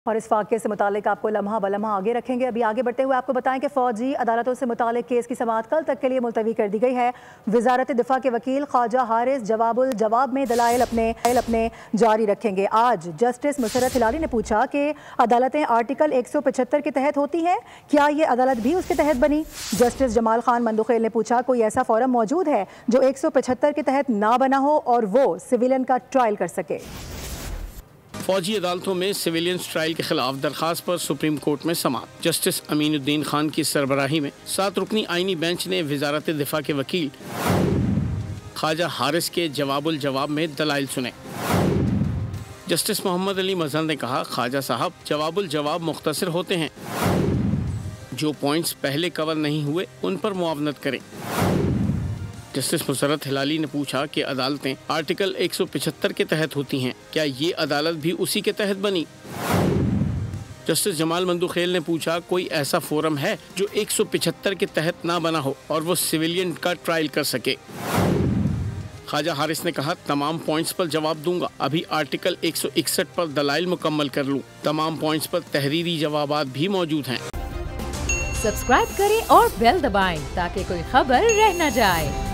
और इस वाक़े से मुतालिक आपको लम्हा बलम्हा आगे रखेंगे। अभी आगे बढ़ते हुए आपको बताएं कि फ़ौजी अदालतों से मुतालिक केस की समाअत कल तक के लिए मुलतवी कर दी गई है। वज़ारत दिफ़ा के वकील ख्वाजा हारिस जवाब में दलाइल अपने जारी रखेंगे। आज जस्टिस मुसर्रत हिलाली ने पूछा कि अदालतें आर्टिकल 175 के तहत होती हैं, क्या ये अदालत भी उसके तहत बनी? जस्टिस जमाल खान मंदुखेल ने पूछा कोई ऐसा फोरम मौजूद है जो 175 के तहत ना बना हो और वो सिविलियन का ट्रायल कर सके। फौजी अदालतों में सिविलियन ट्रायल के खिलाफ दरखास्त पर सुप्रीम कोर्ट में समाअत। जस्टिस अमीनुद्दीन खान की सरबराही में 7 रुकनी आईनी बेंच ने वज़ारत दिफ़ा के वकील ख्वाजा हारिस के जवाब में दलाइल सुने। जस्टिस मोहम्मद अली मजहर ने कहा, ख्वाजा साहब जवाब मुख्तसर होते हैं, जो पॉइंट्स पहले कवर नहीं हुए उन पर मुआवनत करें। जस्टिस मुसर्रत हिलाली ने पूछा कि अदालतें आर्टिकल 175 के तहत होती हैं, क्या ये अदालत भी उसी के तहत बनी? जस्टिस जमाल मंदुखेल ने पूछा कोई ऐसा फोरम है जो 175 के तहत ना बना हो और वो सिविलियन का ट्रायल कर सके? ख्वाजा हारिस ने कहा तमाम पॉइंट्स पर जवाब दूंगा, अभी आर्टिकल 161 पर दलाइल मुकम्मल कर लूँ। तमाम पॉइंट्स पर तहरीरी जवाबात भी मौजूद हैं। सब्सक्राइब करें और बेल दबाएं ताकि कोई खबर रह न जाए।